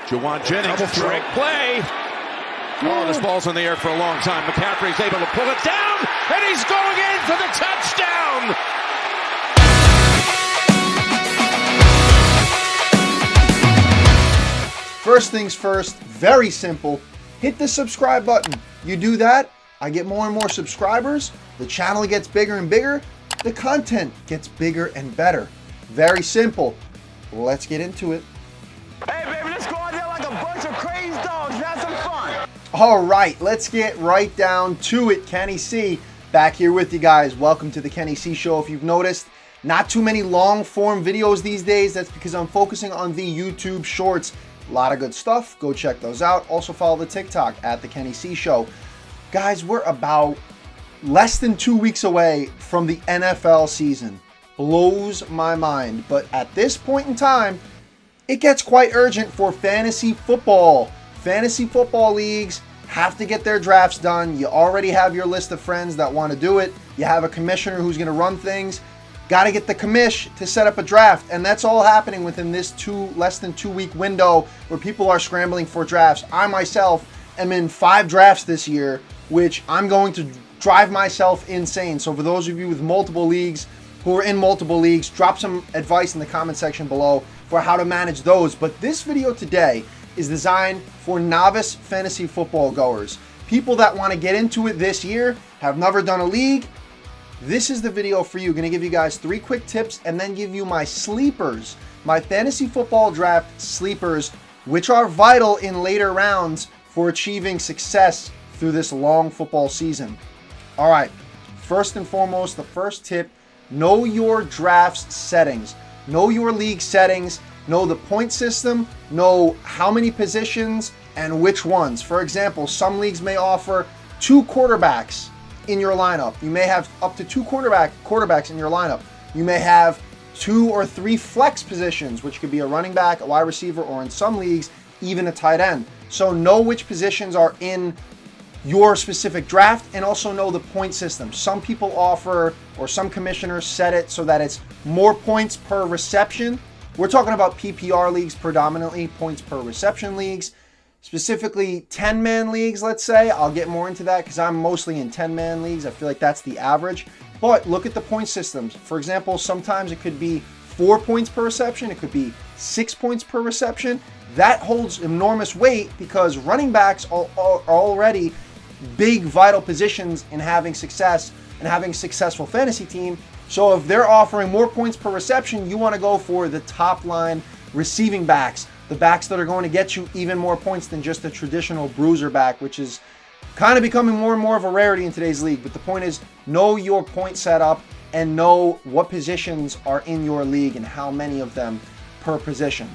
Juwan Jennings, trick play. Oh, this ball's in the air for a long time. McCaffrey's able to pull it down, and he's going in for the touchdown. First things first, very simple. Hit the subscribe button. You do that, I get more and more subscribers. The channel gets bigger and bigger. The content gets bigger and better. Very simple. Let's get into it. Hey, baby, let's go out there like a bunch of crazy dogs. Have some fun. All right, let's get right down to it. Kenny C back here with you guys. Welcome to the Kenny C Show. If you've noticed, not too many long form videos these days. That's because I'm focusing on the YouTube shorts. A lot of good stuff. Go check those out. Also follow the TikTok at the Kenny C Show. Guys, we're about less than 2 weeks away from the NFL season. Blows my mind. But at this point in time, it gets quite urgent for fantasy football. Fantasy football leagues have to get their drafts done. You already have your list of friends that want to do it. You have a commissioner who's going to run things. Got to get the commish to set up a draft. And that's all happening within this less than 2 week window where people are scrambling for drafts. I myself am in 5 drafts this year, which I'm going to drive myself insane. So for those of you with multiple leagues who are in multiple leagues, drop some advice in the comment section below for how to manage those. But this video today is designed for novice fantasy football goers. People that want to get into it this year, have never done a league. This is the video for you. I'm going to give you guys 3 quick tips and then give you my sleepers, my fantasy football draft sleepers, which are vital in later rounds for achieving success through this long football season. All right, first and foremost, the first tip, know your draft settings. Know your league settings, know the point system, know how many positions and which ones. For example, some leagues may offer 2 quarterbacks in your lineup. You may have up to 2 quarterbacks in your lineup. You may have 2 or 3 flex positions, which could be a running back, a wide receiver, or in some leagues, even a tight end. So know which positions are in your specific draft and also know the point system. Some people offer, or some commissioners set it so that it's more points per reception. We're talking about PPR leagues predominantly, points per reception leagues. Specifically 10-man leagues, let's say. I'll get more into that because I'm mostly in 10-man leagues. I feel like that's the average. But look at the point systems. For example, sometimes it could be 4 points per reception. It could be 6 points per reception. That holds enormous weight because running backs are already big, vital positions in having success and having a successful fantasy team. So if they're offering more points per reception, you want to go for the top line receiving backs, the backs that are going to get you even more points than just a traditional bruiser back, which is kind of becoming more and more of a rarity in today's league. But the point is, know your point setup and know what positions are in your league and how many of them per position.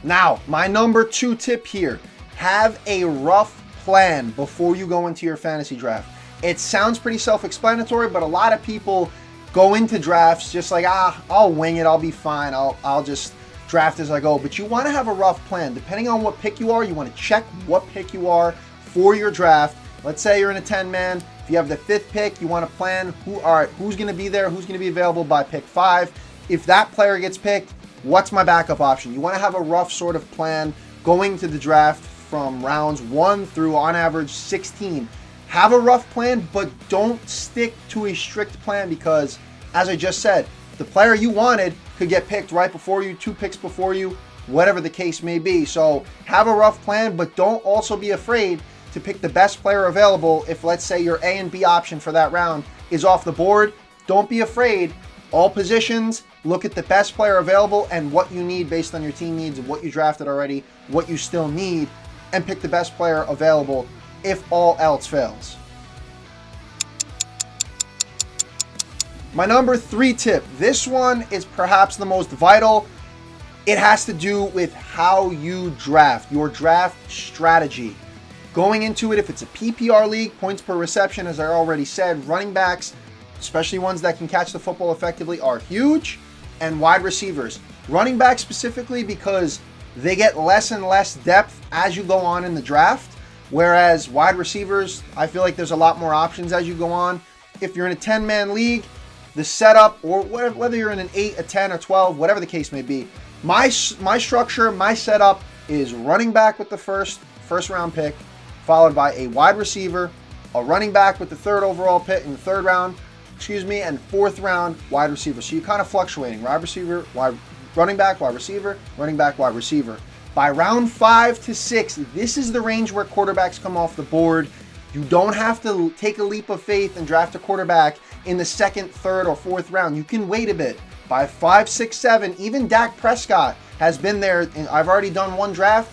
Now, my number 2 tip here, have a rough plan before you go into your fantasy draft. It sounds pretty self-explanatory, but a lot of people go into drafts just like, I'll wing it, I'll be fine, I'll just draft as I go. But you want to have a rough plan. Depending on what pick you are, you want to check what pick you are for your draft. Let's say you're in a 10-man. If you have the 5th pick, you want to plan who's going to be there, who's going to be available by pick 5. If that player gets picked, what's my backup option? You want to have a rough sort of plan going to the draft from rounds 1 through on average 16. Have a rough plan, but don't stick to a strict plan because, as I just said, the player you wanted could get picked right before you, 2 picks before you, whatever the case may be. So have a rough plan, but don't also be afraid to pick the best player available. If, let's say, your A and B option for that round is off the board, don't be afraid. All positions, look at the best player available and what you need based on your team needs and what you drafted already, what you still need, and pick the best player available if all else fails. My number 3 tip. This one is perhaps the most vital. It has to do with how you draft, your draft strategy. Going into it, if it's a PPR league, points per reception, as I already said, running backs, especially ones that can catch the football effectively, are huge, and wide receivers. Running backs specifically because they get less and less depth as you go on in the draft, whereas wide receivers, I feel like there's a lot more options as you go on. If you're in a 10-man league, the setup, or whether you're in an 8, a 10, or 12, whatever the case may be, My structure, my setup is running back with the first round pick, followed by a wide receiver, a running back with the third overall pick in the third round, and fourth round wide receiver. So you're kind of fluctuating. Wide receiver, running back, wide receiver, running back, wide receiver. By round 5 to 6, this is the range where quarterbacks come off the board. You don't have to take a leap of faith and draft a quarterback in the second, third, or fourth round. You can wait a bit. By 5, 6, 7, even Dak Prescott has been there. I've already done one draft.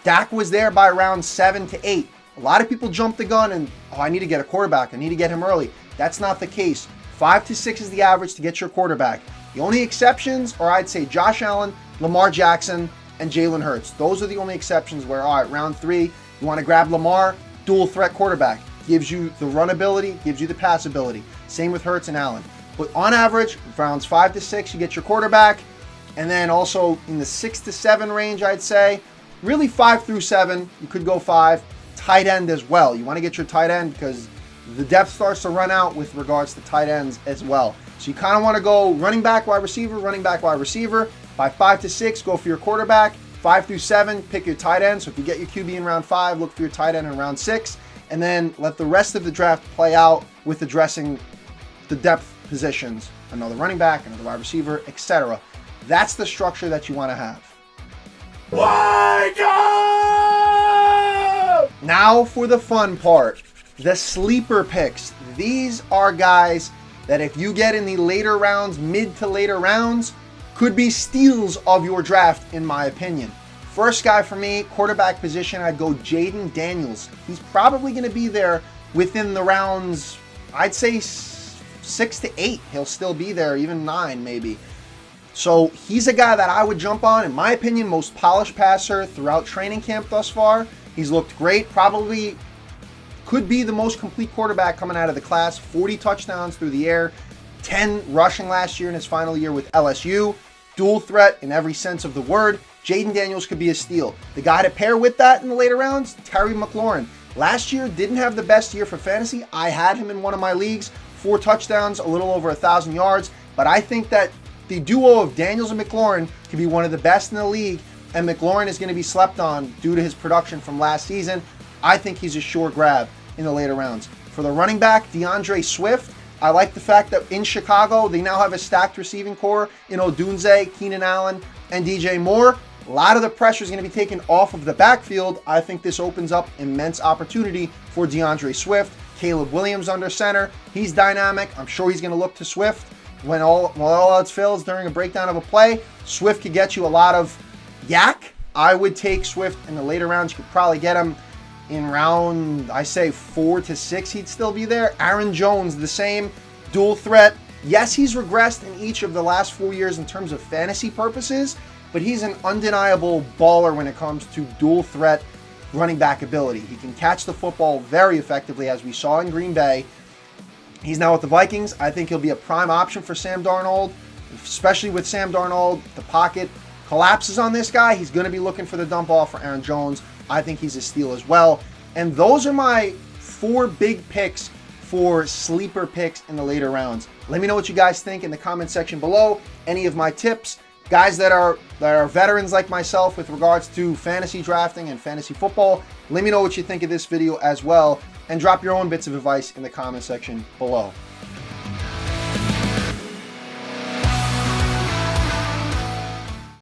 Dak was there by round 7 to 8. A lot of people jump the gun and, I need to get a quarterback. I need to get him early. That's not the case. 5 to 6 is the average to get your quarterback. The only exceptions are, I'd say, Josh Allen, Lamar Jackson, and Jalen Hurts. Those are the only exceptions where, all right, round 3, you want to grab Lamar, dual threat quarterback. Gives you the run ability, gives you the pass ability. Same with Hurts and Allen. But on average, rounds 5 to 6, you get your quarterback. And then also in the 6 to 7 range, I'd say, really 5 through 7, you could go 5. Tight end as well. You want to get your tight end because the depth starts to run out with regards to tight ends as well. So you kind of want to go running back, wide receiver, running back, wide receiver. By 5 to 6, go for your quarterback. 5 through 7, pick your tight end. So if you get your QB in round 5, look for your tight end in round 6. And then let the rest of the draft play out with addressing the depth positions. Another running back, another wide receiver, etc. That's the structure that you want to have. Wake up! Now for the fun part, the sleeper picks. These are guys that if you get in the later rounds, mid to later rounds, could be steals of your draft, in my opinion. First guy for me, quarterback position, I'd go Jayden Daniels. He's probably going to be there within the rounds, I'd say 6 to 8. He'll still be there, even 9 maybe. So he's a guy that I would jump on. In my opinion, most polished passer throughout training camp thus far. He's looked great. Probably could be the most complete quarterback coming out of the class. 40 touchdowns through the air. 10 rushing last year in his final year with LSU. Dual threat in every sense of the word. Jayden Daniels could be a steal. The guy to pair with that in the later rounds, Terry McLaurin. Last year didn't have the best year for fantasy. I had him in one of my leagues. 4 touchdowns, a little over 1,000 yards. But I think that the duo of Daniels and McLaurin could be one of the best in the league, and McLaurin is going to be slept on due to his production from last season. I think he's a sure grab in the later rounds. For the running back, DeAndre Swift, I like the fact that in Chicago, they now have a stacked receiving core in Odunze, Keenan Allen, and DJ Moore. A lot of the pressure is going to be taken off of the backfield. I think this opens up immense opportunity for DeAndre Swift. Caleb Williams under center. He's dynamic. I'm sure he's going to look to Swift. When all else fails during a breakdown of a play, Swift could get you a lot of yak. I would take Swift in the later rounds. You could probably get him in round, I say 4 to 6, he'd still be there. Aaron Jones, the same, dual threat. Yes, he's regressed in each of the last 4 years in terms of fantasy purposes, but he's an undeniable baller when it comes to dual threat running back ability. He can catch the football very effectively, as we saw in Green Bay. He's now with the Vikings. I think he'll be a prime option for Sam Darnold, especially with Sam Darnold. The pocket collapses on this guy. He's going to be looking for the dump off for Aaron Jones. I think he's a steal as well. And those are my 4 big picks for sleeper picks in the later rounds. Let me know what you guys think in the comment section below. Any of my tips, guys that are veterans like myself with regards to fantasy drafting and fantasy football, let me know what you think of this video as well, and drop your own bits of advice in the comment section below.